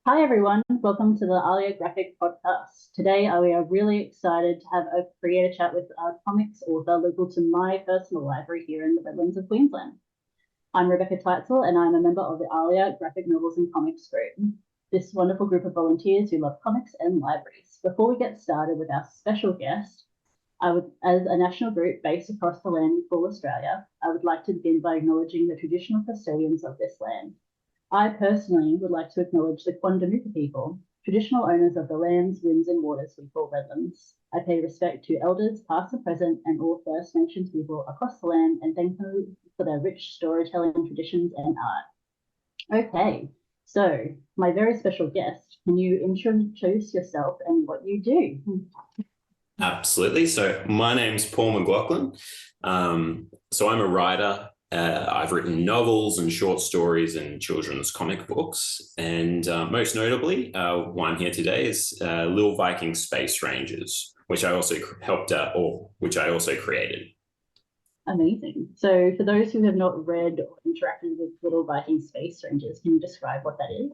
Hi everyone, welcome to the Alia Graphic Podcast. Today we are really excited to have a creator chat with our comics author local to my personal library here in the Redlands of Queensland. I'm Rebecca Teitzel and I'm a member of the Alia Graphic Novels and Comics group, this wonderful group of volunteers who love comics and libraries. Before we get started with our special guest, as a national group based across the land we call Australia, I would like to begin by acknowledging the traditional custodians of this land. I personally would like to acknowledge the Quandamooka people, traditional owners of the lands, winds, and waters we call Redlands. I pay respect to elders, past and present, and all First Nations people across the land and thank them for their rich storytelling traditions and art. Okay, so my very special guest, can you introduce yourself and what you do? Absolutely. So my name's Paul McLaughlin. So I'm a writer. I've written novels and short stories and children's comic books. And most notably, one here today is Lil Viking Space Rangers, which I also which I also created. Amazing. So for those who have not read or interacted with Little Viking Space Rangers, can you describe what that is?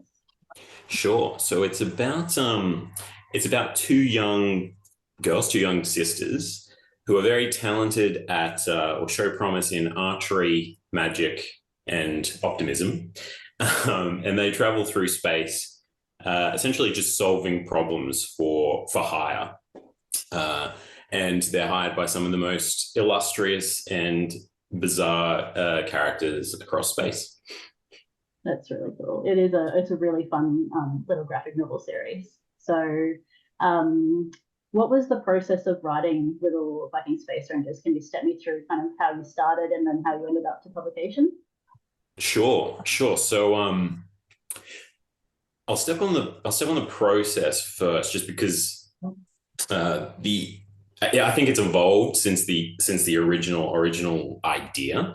Sure. So it's about two young girls, two young sisters who are very talented at or show promise in archery, magic, and optimism. And they travel through space, essentially just solving problems for hire. Uh, and they're hired by some of the most illustrious and bizarre characters across space. That's really cool. It's a really fun little graphic novel series. So, what was the process of writing Little Viking Space Rangers? Can you step me through kind of how you started and then how you ended up to publication? Sure, sure. So I'll step on the process first, just because the I think it's evolved since the original idea,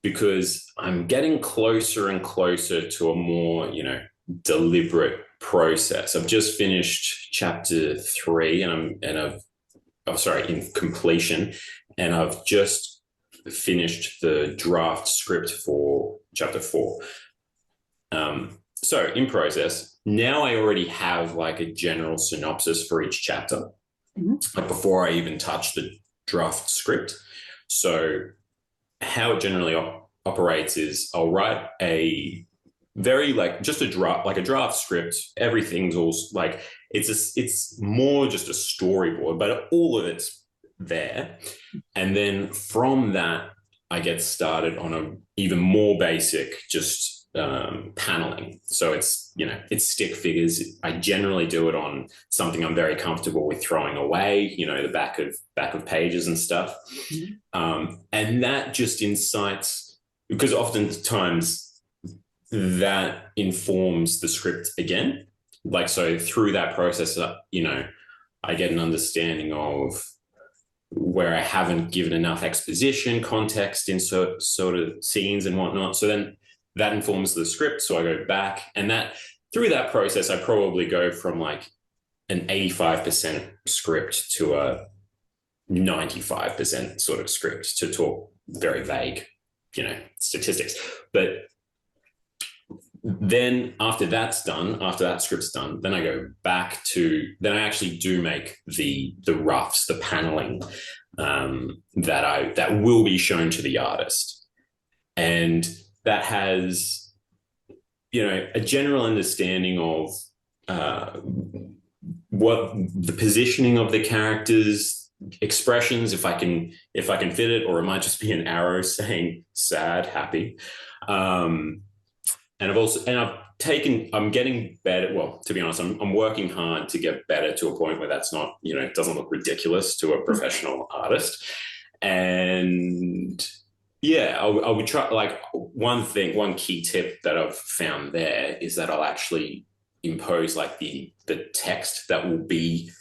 because I'm getting closer and closer to a more deliberate process. I've just finished chapter 3, in completion, and I've just finished the draft script for chapter 4. So in process, now I already have like a general synopsis for each chapter, like before I even touch the draft script. So how it generally operates is I'll write a very just a draft script. Everything's all like it's more just a storyboard, but all of it's there. And then from that, I get started on a even more basic just paneling. So it's stick figures. I generally do it on something I'm very comfortable with throwing away, the back of pages and stuff. And that just incites, because oftentimes that informs the script again. Like, so through that process, I get an understanding of where I haven't given enough exposition, context in sort of scenes and whatnot. So then that informs the script. So I go back, and that through that process, I probably go from like an 85% script to a 95% sort of script, to talk very vague, statistics. But then after that script's done, then I go back to, then I actually do make the roughs, the paneling that will be shown to the artist. And that has, a general understanding of what the positioning of the characters, expressions, if I can fit it, or it might just be an arrow saying sad, happy. And I'm getting better. Well, to be honest, I'm working hard to get better to a point where that's not, it doesn't look ridiculous to a professional artist. And yeah, I would try, like, one key tip that I've found there is that I'll actually impose like the text that will be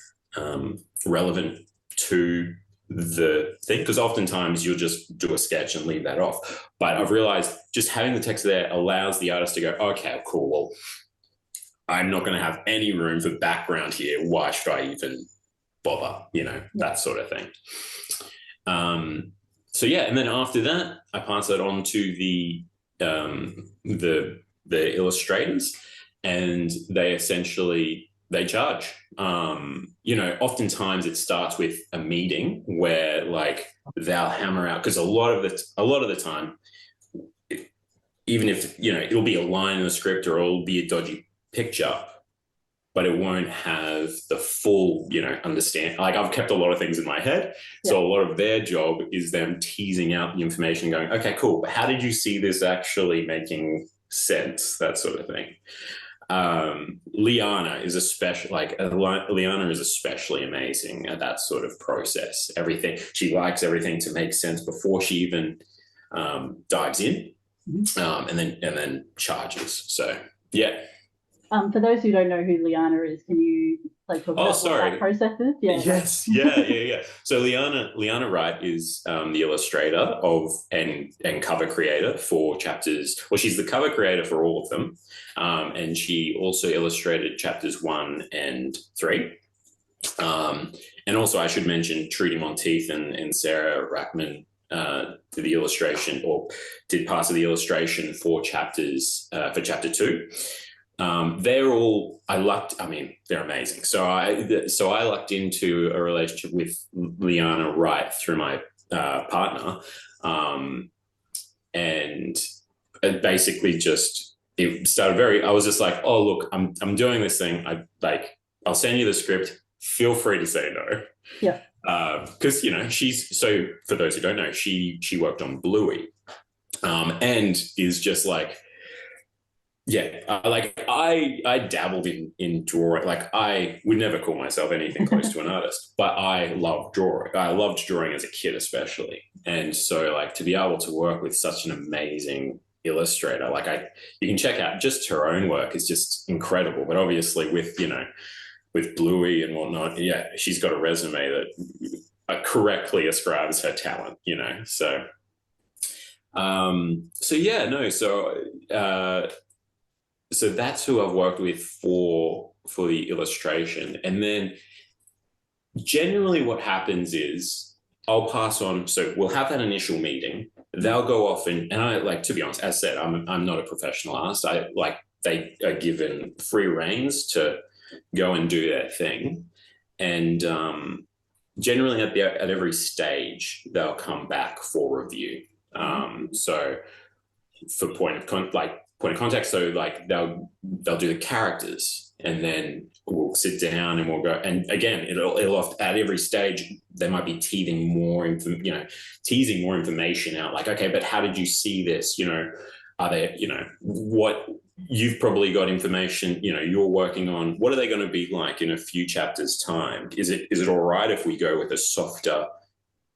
relevant to the thing, because oftentimes you'll just do a sketch and leave that off. But I've realized just having the text there allows the artist to go, okay, cool, well, I'm not going to have any room for background here. Why should I even bother? That sort of thing. So yeah, and then after that, I pass that on to the illustrators, and they charge. Oftentimes it starts with a meeting where like they'll hammer out, because a lot of the time, even if it'll be a line in the script or it'll be a dodgy picture, but it won't have the full understand. Like, I've kept a lot of things in my head, so a lot of their job is them teasing out the information, going, okay, cool, but how did you see this actually making sense, that sort of thing. Liana is Liana is especially amazing at that sort of process. She likes everything to make sense before she even dives in, and then charges. So yeah. For those who don't know who Liana is, can you talk about what that process is? Yeah. Yes. Yeah. So Liana Wright is the illustrator of and cover creator for chapters. Well, she's the cover creator for all of them, and she also illustrated chapters 1 and 3. And also, I should mention Trudi Monteath and Sarah Rackemann did the illustration, or did parts of the illustration for chapter 2. They're amazing. So I lucked into a relationship with Liana Wright through my partner, and it basically it started I was just like, oh look, I'm doing this thing. I'll send you the script. Feel free to say no. Yeah. Because for those who don't know, she worked on Bluey, and is just like. Yeah, I dabbled in drawing. Like, I would never call myself anything close to an artist, but I love drawing. I loved drawing as a kid, especially. And so, like, to be able to work with such an amazing illustrator, you can check out just her own work is just incredible. But obviously, with Bluey and whatnot, yeah, she's got a resume that correctly ascribes her talent. So that's who I've worked with for the illustration. And then generally what happens is I'll pass on. So we'll have that initial meeting. They'll go off and I, to be honest, as said, I'm not a professional artist. They are given free reins to go and do their thing. And generally at every stage, they'll come back for review. So for point of context, so they'll do the characters, and then we'll sit down and we'll go. And again, it'll at every stage they might be teasing more information out. Like, okay, but how did you see this? Are there what you've probably got information you're working on? What are they going to be like in a few chapters' time? Is it all right if we go with a softer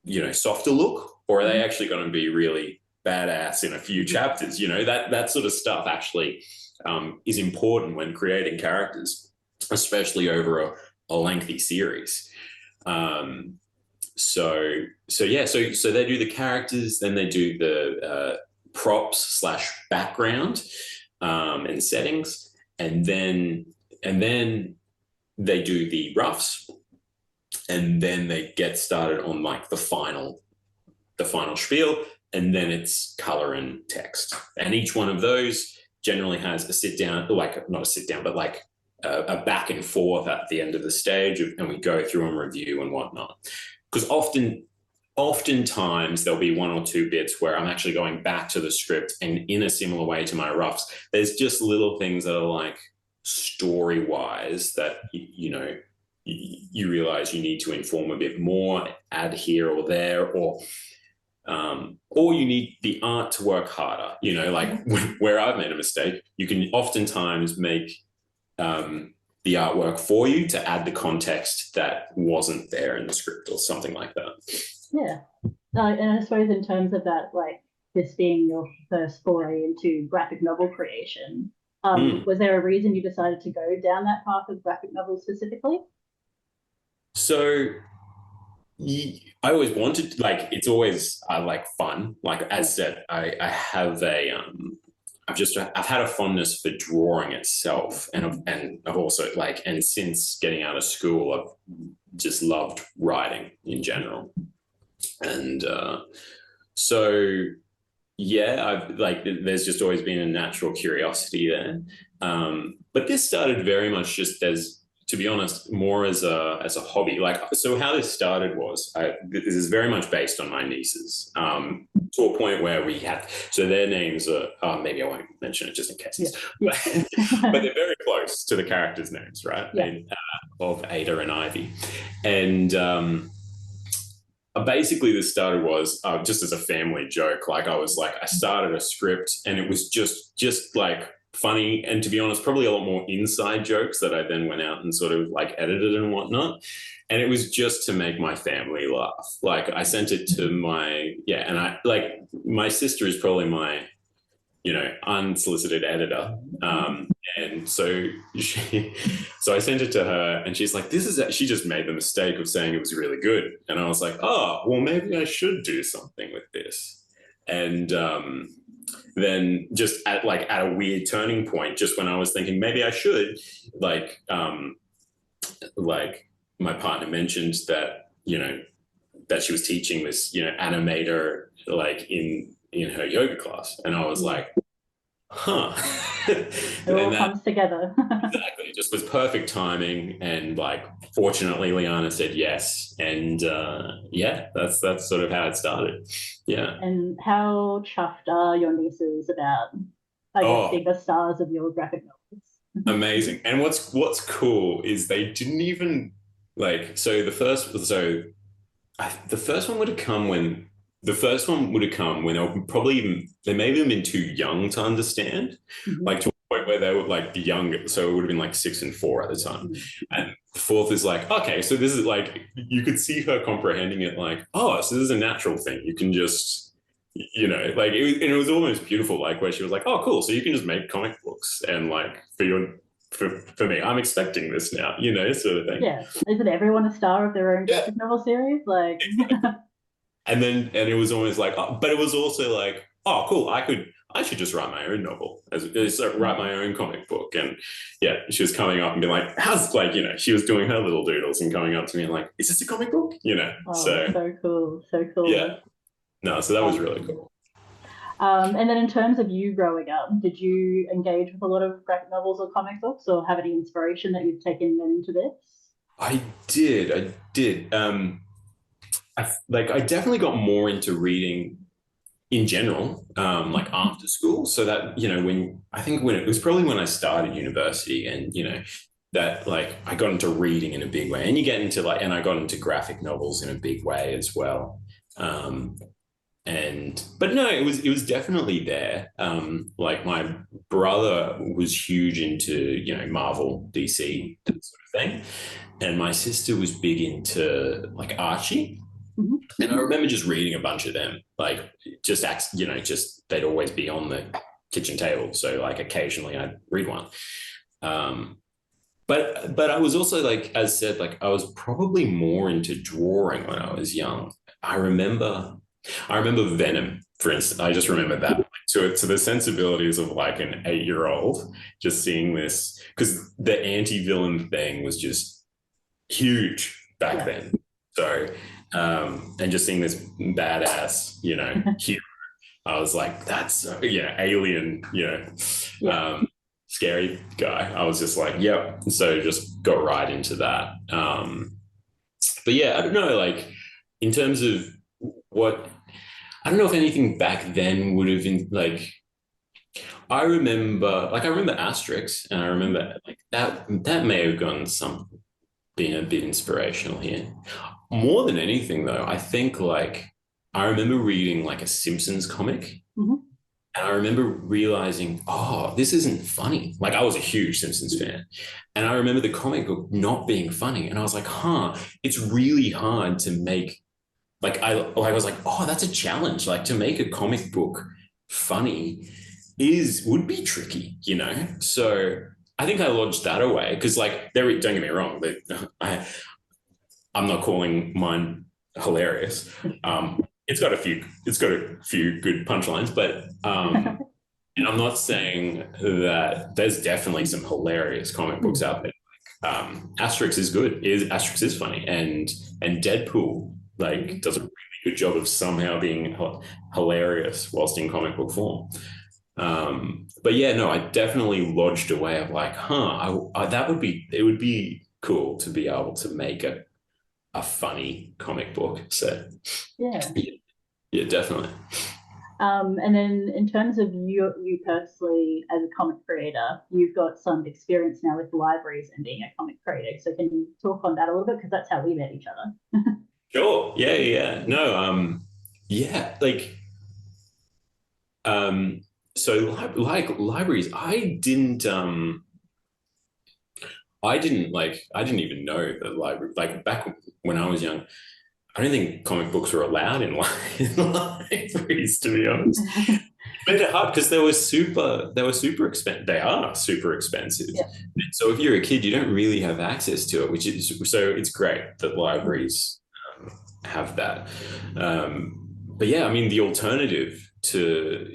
look, or are they actually going to be really badass in a few chapters? That sort of stuff actually is important when creating characters, especially over a lengthy series. So they do the characters, then they do the props / background and settings, and then they do the roughs, and then they get started on the final spiel. And then it's color and text. And each one of those generally has a sit down, not a sit down, but a back and forth at the end of the stage, and we go through and review and whatnot. Because oftentimes there'll be 1 or 2 bits where I'm actually going back to the script, and in a similar way to my roughs, there's just little things that are story-wise that, you realize you need to inform a bit more, add here or there, or you need the art to work harder, where I've made a mistake, you can oftentimes make the artwork for you to add the context that wasn't there in the script or something like that. Yeah. And I suppose in terms of that, this being your first foray into graphic novel creation, was there a reason you decided to go down that path of graphic novels specifically? So I always wanted, it's always fun. As said, I have I've had a fondness for drawing itself, and I've also and since getting out of school, I've just loved writing in general, and so yeah, I've like there's just always been a natural curiosity there. But this started very much just as, to be honest, more as a hobby. Like, so how this started was, this is very much based on my nieces. To a point where we had, so their names are, maybe I won't mention it just in case, Yeah. but they're very close to the characters' names, right? Yeah. And, of Ada and Ivy, and basically this started was just as a family joke. Like I was like, I started a script and it was just like funny, and to be honest, probably a lot more inside jokes that I then went out and sort of like edited and whatnot. And it was just to make my family laugh. Like I sent it to my, yeah, and I like, my sister is probably my, unsolicited editor. And so so I sent it to her and she's like, she just made the mistake of saying it was really good. And I was like, oh, well, maybe I should do something with this. And then just at a weird turning point, just when I was thinking maybe I should, like my partner mentioned that, that she was teaching this, animator, like in her yoga class. And I was like, huh. It all comes together. Exactly. It just was perfect timing. And like, fortunately, Liana said yes. And yeah, that's sort of how it started. Yeah. And how chuffed are your nieces about, I guess, being the stars of your graphic novels? Amazing. And what's cool is they didn't even like, the first one would have come when they were probably even, they may have even been too young to understand, like to a point where they would like be younger. So it would have been like 6 and 4 at the time. And the fourth is like, okay, so this is like, you could see her comprehending it like, oh, so this is a natural thing. You can just, like, it was almost beautiful, like where she was like, oh, cool. So you can just make comic books and like for me, I'm expecting this now, sort of thing. Yeah. Isn't everyone a star of their own graphic novel series? Like, and it was always like, but it was also like, oh, cool. I should just write my own novel, write my own comic book. And yeah, she was coming up and being like, how's, like, she was doing her little doodles and coming up to me and like, is this a comic book? Oh, so cool. So cool. Yeah. No, so that was really cool. And then in terms of you growing up, did you engage with a lot of graphic novels or comic books, or have any inspiration that you've taken into this? I did. I definitely got more into reading in general, like after school. So that, when it was probably when I started university, and, that like I got into reading in a big way, and you get into and I got into graphic novels in a big way as well. But no, it was definitely there. Like my brother was huge into, Marvel, DC, that sort of thing. And my sister was big into like Archie. And I remember just reading a bunch of them, like just they'd always be on the kitchen table. So like occasionally I'd read one. But I was also, like, as said, like I was probably more into drawing when I was young. I remember Venom, for instance. I just remember that, like, to the sensibilities of like an 8-year-old, just seeing this, because the anti-villain thing was just huge back then. So, and just seeing this badass, hero, I was like, that's, alien, scary guy. I was just like, yep. So just got right into that. But yeah, I don't know, like in terms of I don't know if anything back then would have been like, I remember Asterix, and I remember like that may have been a bit inspirational here. More than anything though, I think like I remember reading like a Simpsons comic. And I remember realizing, oh, this isn't funny. Like I was a huge Simpsons fan. And I remember the comic book not being funny. And I was like, it's really hard to make, I was like, oh, that's a challenge. Like to make a comic book funny would be tricky, So I think I lodged that away, because like, don't get me wrong, I'm not calling mine hilarious. It's got a few good punchlines, but and I'm not saying that there's definitely some hilarious comic books out there. Asterix is good. Asterix is funny, and Deadpool like does a really good job of somehow being hilarious whilst in comic book form. But yeah, no, I definitely lodged away of like, it would be cool to be able to make a funny comic book set. Yeah. Yeah, definitely. And then in terms of you personally as a comic creator, you've got some experience now with libraries and being a comic creator. So can you talk on that a little bit? Because that's how we met each other. Sure. Yeah. No, yeah, like, so like libraries, I didn't even know that library, like back when I was young, I don't think comic books were allowed in, in libraries, to be honest. Made it hard because they were super expensive. They are super expensive. Yeah. So if you're a kid, you don't really have access to it, which is, so it's great that libraries have that. But yeah, I mean, the alternative to,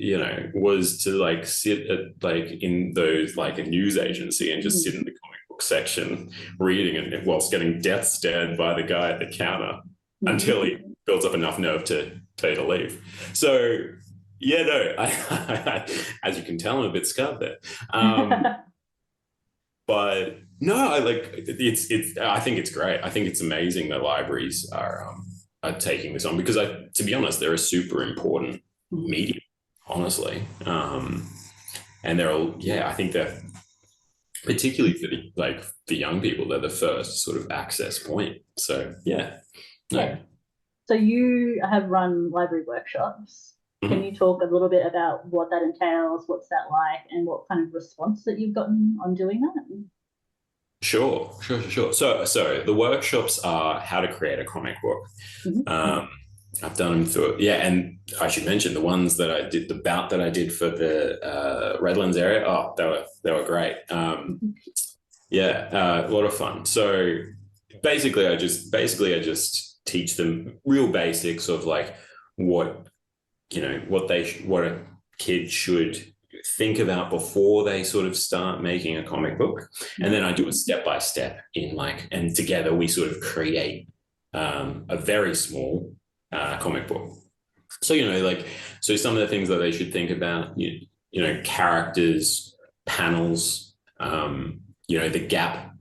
was to like sit at like in those, like a news agency and just sit in the comic book section reading it whilst getting death stared by the guy at the counter until he builds up enough nerve to tell you to leave. So yeah, no, as you can tell, I'm a bit scarred there. But no, I think it's great. I think it's amazing that libraries are taking this on, because to be honest, they're a super important medium, honestly. And I think they're, particularly for the young people, they're the first sort of access point. So yeah. Yeah. So you have run library workshops. Can you talk a little bit about what that entails, what's that like, and what kind of response that you've gotten on doing that? Sure. So the workshops are how to create a comic book. I've done them through, and I should mention the ones that I did, the bout that I did for the Redlands area. Oh, they were great. A lot of fun. So basically I just teach them real basics of like what a kid should think about before they sort of start making a comic book. And then I do a step-by-step and together we sort of create a very small comic book. So, so some of the things that they should think about, characters, panels, the gap,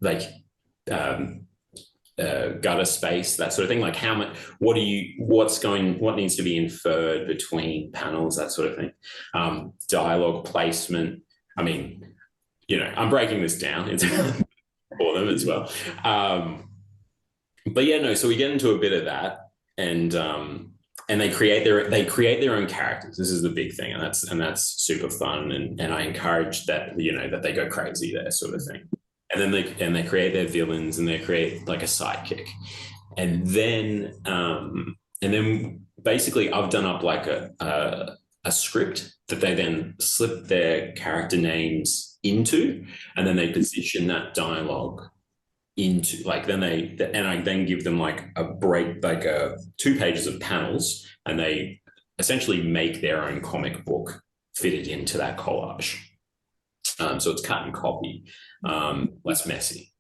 gutter space, that sort of thing, like how much, what needs to be inferred between panels, that sort of thing. Dialogue placement. I mean, I'm breaking this down into for them as well. But yeah, no, so we get into a bit of that, and they create their own characters. This is the big thing, and that's super fun, and I encourage that, that they go crazy there, sort of thing. And then they create their villains, and they create like a sidekick, and then basically I've done up like a script that they then slip their character names into, and then they position that dialogue into I then give them like a break, like 2 pages of panels, and they essentially make their own comic book fitted into that collage. So it's cut and copy, less messy.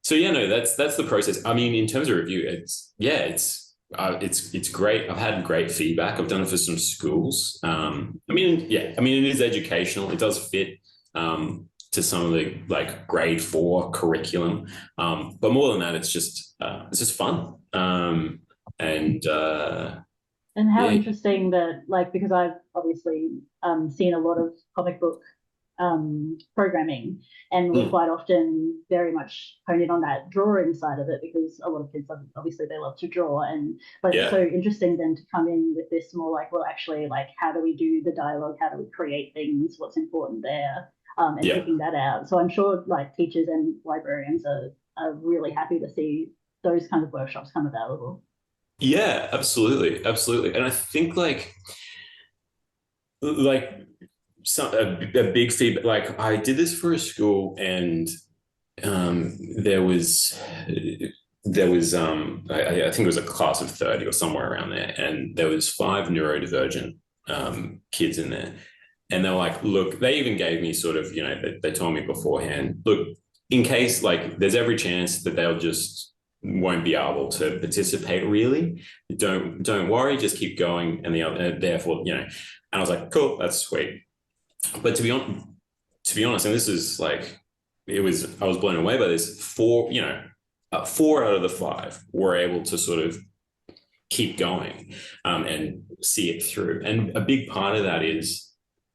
So yeah, no, that's the process. I mean, in terms of review, it's great. I've had great feedback. I've done it for some schools. I mean, it is educational. It does fit to some of the like grade 4 curriculum, but more than that, it's just fun. And how interesting that, because I've obviously seen a lot of comic book programming, and we quite often very much hone in on that drawing side of it, because a lot of kids obviously they love to draw, but it's so interesting then to come in with this more actually how do we do the dialogue, how do we create things, what's important there, and picking that out. So I'm sure teachers and librarians are really happy to see those kind of workshops come available. Yeah, absolutely. And I think a big feedback. I did this for a school, and there was I think it was a class of 30 or somewhere around there, and there was 5 neurodivergent kids in there, and they were like, look, they even gave me sort of, they told me beforehand, look, in case there's every chance that they'll just won't be able to participate really. Don't worry, just keep going. And the other, and therefore, and I was like, cool, that's sweet. But to be honest, and this is like, I was blown away by this. Four out of the five were able to sort of keep going and see it through. And a big part of that is,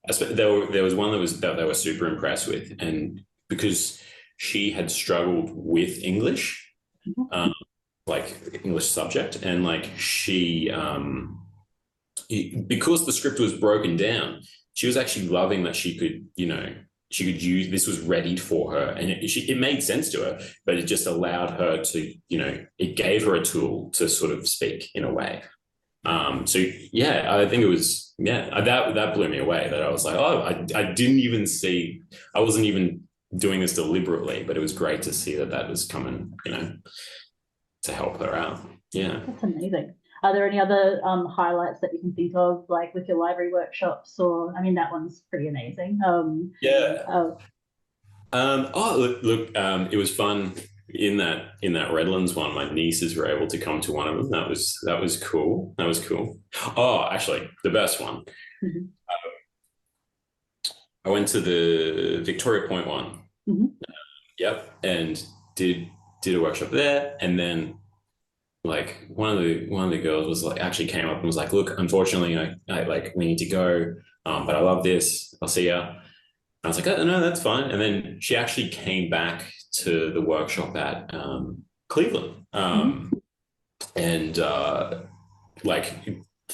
there was one that they were super impressed with, and because she had struggled with English, like English subject, and like she, because the script was broken down, she was actually loving that she could use, this was readied for her, and it made sense to her, but it just allowed her to, it gave her a tool to sort of speak in a way. So yeah, I think it was, that blew me away, that I was like, oh, I didn't even see, I wasn't even doing this deliberately, but it was great to see that was coming, to help her out. Yeah. That's amazing. Are there any other highlights that you can think of, like with your library workshops? Or, I mean, that one's pretty amazing. Look, it was fun in that Redlands one. My nieces were able to come to one of them. That was cool. Oh, actually, the best one. Mm-hmm. I went to the Victoria Point one. Mm-hmm. Yep, and did a workshop there, and then like one of the girls was like, actually came up and was like, look, unfortunately, I like, we need to go, but I love this. I'll see ya. I was like, oh, no, that's fine. And then she actually came back to the workshop at Cleveland, and like,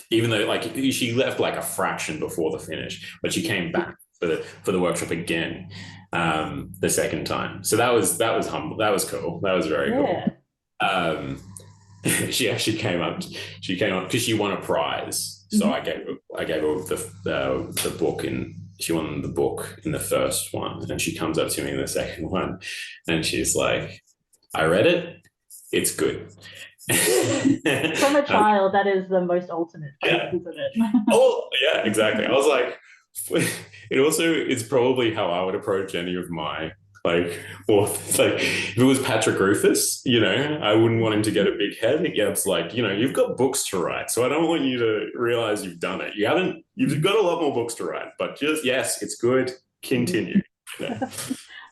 even though like she left like a fraction before the finish, but she came back for the workshop again the second time. So that was humble. That was cool. That was very cool. She actually came up because she won a prize. So I gave her the book, and she won the book in the first one. And she comes up to me in the second one, and she's like, I read it. It's good. From a child, that is the most ultimate praise, isn't it? Oh, yeah, exactly. I was like, it's probably how I would approach any of my, like, or like, if it was Patrick Rufus, I wouldn't want him to get a big head. It's like, you've got books to write, so I don't want you to realize you've done it. You've got a lot more books to write, but just, yes, it's good. Continue.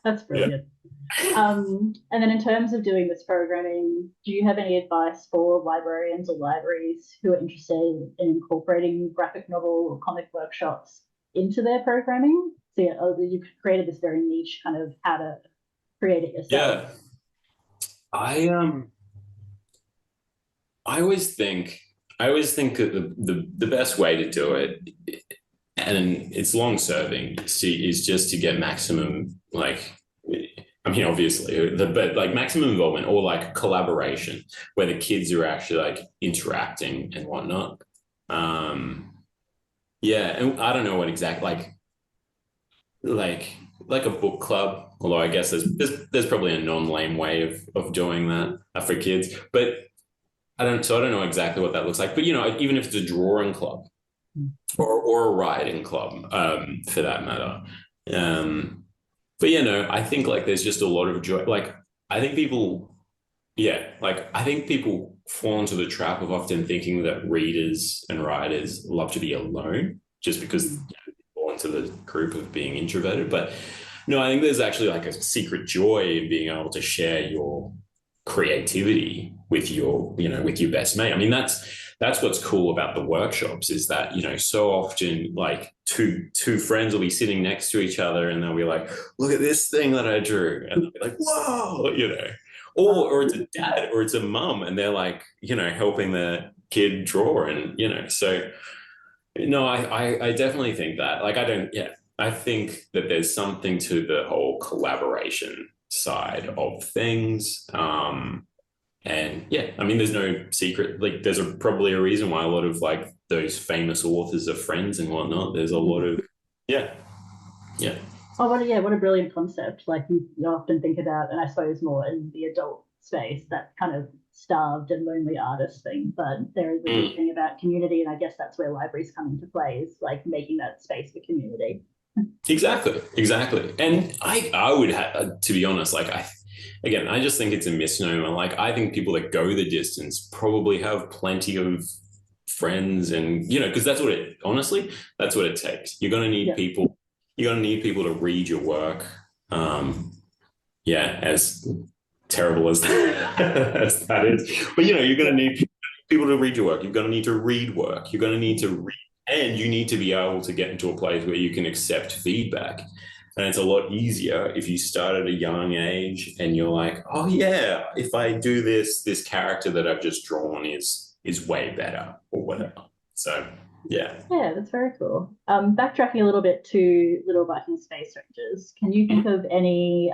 That's brilliant. And then in terms of doing this programming, do you have any advice for librarians or libraries who are interested in incorporating graphic novel or comic workshops into their programming? So you've created this very niche kind of how to create it yourself. Yeah. I always think that the best way to do it, and it's long serving, is just to get maximum, like, I mean, obviously, but like maximum involvement or like collaboration where the kids are actually like interacting and whatnot. Yeah, and I don't know what exactly, like a book club, although I guess there's probably a non-lame way of doing that for kids, but I don't know exactly what that looks like. But even if it's a drawing club or a writing club, for that matter. But I think like there's just a lot of joy. Like I think people fall into the trap of often thinking that readers and writers love to be alone just because they fall into the group of being introverted. But no, I think there's actually like a secret joy in being able to share your creativity with your best mate. I mean, that's what's cool about the workshops, is that, so often like two friends will be sitting next to each other and they'll be like, look at this thing that I drew. And they'll be like, whoa, or it's a dad or it's a mum and they're like, helping their kid draw. And, so no, I definitely think that, like, I think that there's something to the whole collaboration side of things. And yeah, I mean, there's no secret, like there's probably a reason why a lot of like those famous authors are friends and whatnot. There's a lot of, yeah. Oh, what a brilliant concept. Like you often think about, and I suppose more in the adult space, that kind of starved and lonely artist thing, but there is a big thing about community, and I guess that's where libraries come into play, is like making that space for community. Exactly. And I would have, to be honest, like again, I just think it's a misnomer. Like, I think people that go the distance probably have plenty of friends, and because honestly, that's what it takes. You're going to need people. You're going to need people to read your work. As terrible as as that is, but you're going to need people to read your work. You're going to need to read work. You're going to need to read, and you need to be able to get into a place where you can accept feedback. And it's a lot easier if you start at a young age and you're like, oh yeah, if I do this character that I've just drawn is way better or whatever. So yeah. Yeah, that's very cool. Backtracking a little bit to Lil Viking Space Rangers, can you think of any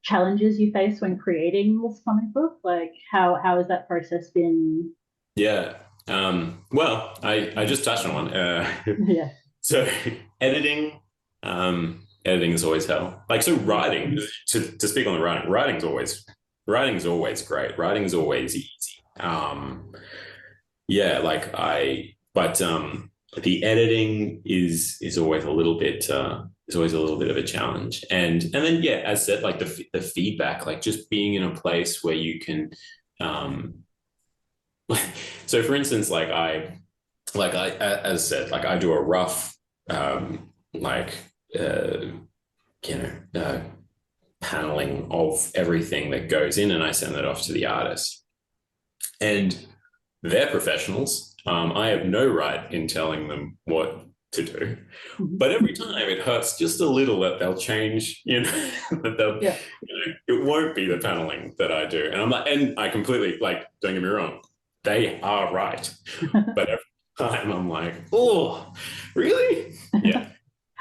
challenges you faced when creating this comic book? Like how has that process been? Yeah. Well, I just touched on one. Yeah. So editing is always hell. Like, so writing, to speak on the writing's always great. Writing's always easy. The editing is always a little bit of a challenge. And then as said, like the feedback, like just being in a place where you can so for instance, as said, like I do a rough paneling of everything that goes in, and I send that off to the artist. And they're professionals. I have no right in telling them what to do, but every time it hurts just a little that they'll change, that it won't be the paneling that I do. And I'm like, and I completely, like, don't get me wrong, they are right. But every time I'm like, oh, really? Yeah.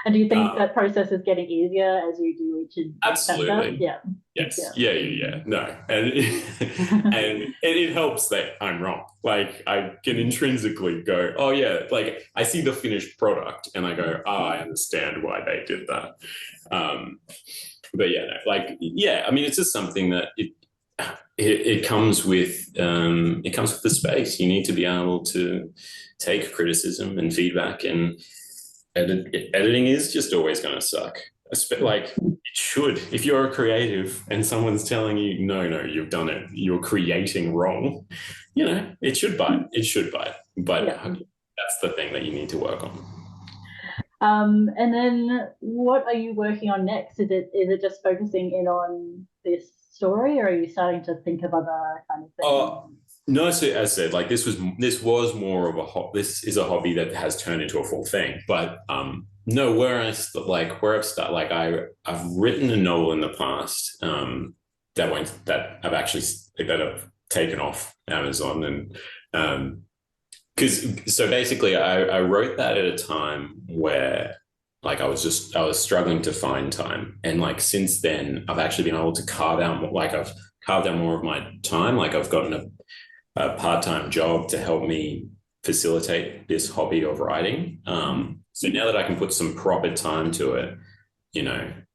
And do you think that process is getting easier as you do each absolutely chapter? Yeah. Yes. Yeah. No. And it helps that I'm wrong. Like, I can intrinsically go, oh yeah, like I see the finished product and I go, I understand why they did that. But I mean, it's just something that it comes with the space. You need to be able to take criticism and feedback, and editing is just always going to suck. Like, it should. If you're a creative and someone's telling you, no, you've done it, you're creating wrong, it should bite. But that's the thing that you need to work on. And then what are you working on next? Is it just focusing in on this story, or are you starting to think of other kind of things? No, so as I said, like this was more of this is a hobby that has turned into a full thing. But no, where I've started, like I've written a novel in the past that I've taken off Amazon, and so basically I wrote that at a time where like I was struggling to find time, and like since then I've actually been able to carve out more of my time. Like, I've gotten a part-time job to help me facilitate this hobby of writing. So now that I can put some proper time to it,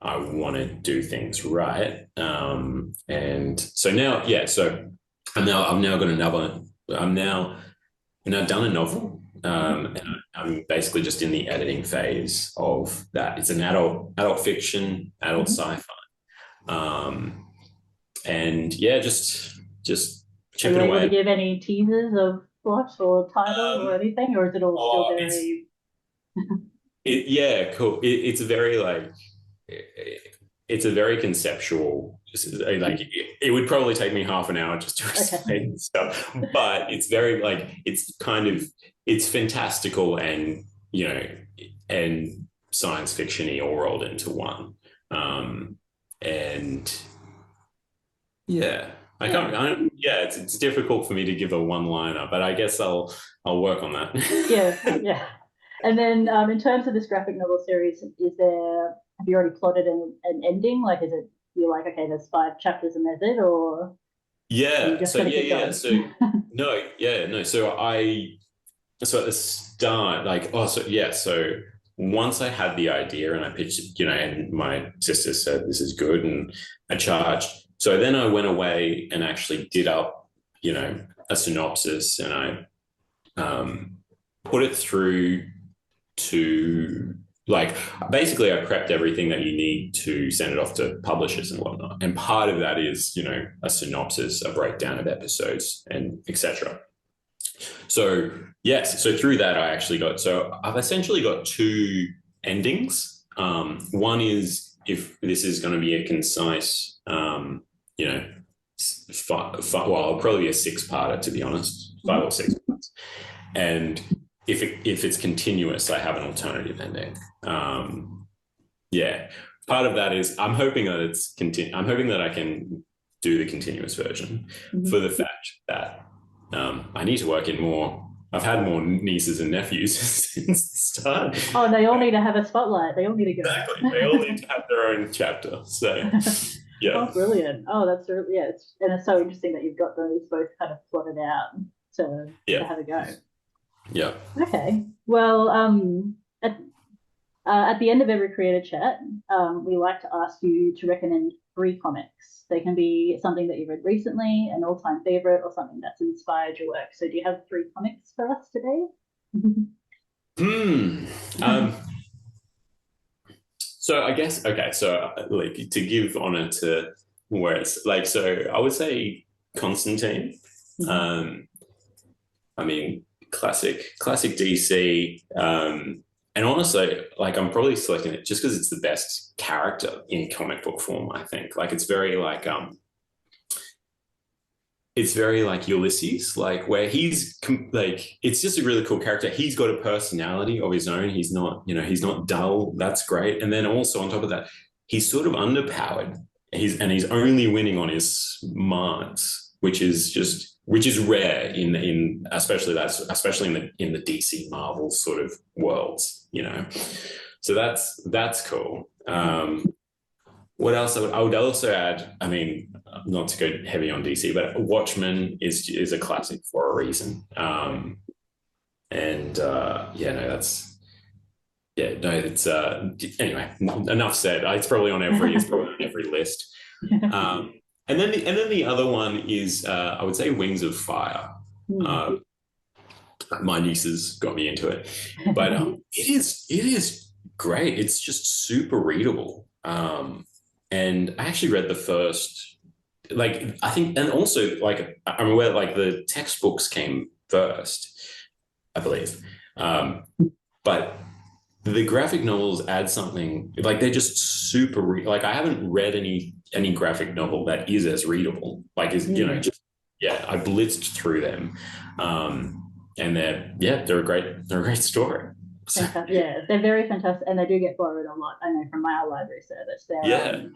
I want to do things right. And so now, so I've now done a novel. And I'm basically just in the editing phase of that. It's an adult fiction, adult sci-fi. And just chipping away. Are you able to give any teasers of plot or title or anything, or is it all still very? Cool. It's a very it's a very conceptual. Like, it would probably take me half an hour just to explain stuff, but it's very it's fantastical and and science fiction-y all rolled into one. It's difficult for me to give a one-liner, but I guess I'll work on that. Yeah. And then in terms of this graphic novel series, have you already plotted an ending? Like, is it, you're like, okay, there's 5 chapters and that's it, or? So at the start, so once I had the idea and I pitched it, and my sister said this is good, and I charged. So then I went away and actually did up, a synopsis, and I put it through to like basically I prepped everything that you need to send it off to publishers and whatnot. And part of that is, a synopsis, a breakdown of episodes, and etc. So yes, so through that I've essentially got two endings. One is if this is going to be a concise, probably a six-parter, to be honest, 5 or 6 parts. And if it's continuous, I have an alternative ending. Part of that is I'm hoping that I'm hoping that I can do the continuous version for the fact that I need to work in more. I've had more nieces and nephews since the start. Oh, they all need to have a spotlight. They all need to go. Exactly. They all need to have their own chapter. So, yeah. Oh, brilliant. Oh, that's really, yeah. It's so interesting that you've got those both kind of plotted out to have a go. Yeah. Okay. Well, at the end of every creator chat, we like to ask you to recommend 3 comics. They can be something that you've read recently, an all-time favorite, or something that's inspired your work. So do you have 3 comics for us today? So I guess, okay, so like to give honor to where it's like, so I would say Constantine. I mean, classic DC. And honestly, like I'm probably selecting it just because it's the best character in comic book form, I think. Like it's very like Ulysses, like where he's like, it's just a really cool character. He's got a personality of his own. He's not, he's not dull. That's great. And then also on top of that, he's sort of underpowered. He's only winning on his smarts, which is rare especially in the DC Marvel sort of worlds, So that's cool. What else? I would also add, I mean, not to go heavy on DC, but Watchmen is a classic for a reason. Anyway, enough said. It's probably on every list. And then the other one is I would say Wings of Fire. My nieces got me into it, but it is great. It's just super readable. And I actually read the first, like I think, and also like I'm aware like the textbooks came first, I believe, but the graphic novels add something like they're just super like I haven't read any graphic novel that is as readable. Like is I blitzed through them, and they're a great story. So. Yeah, they're very fantastic, and they do get borrowed a lot. I know from my library service. They're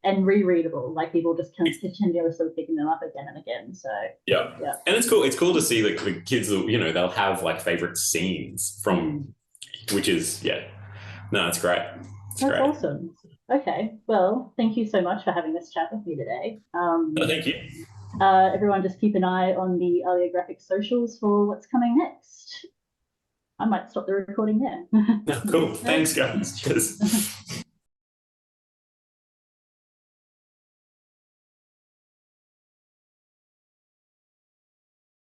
and rereadable. Like people just continuously picking them up again and again. So yeah, and it's cool. It's cool to see the kids. They'll have like favorite scenes from, which is it's great. That's awesome. Okay, well, thank you so much for having this chat with me today. Thank you. Everyone, just keep an eye on the Alia Graphics socials for what's coming next. I might stop the recording there. Cool. Thanks, guys. Cheers.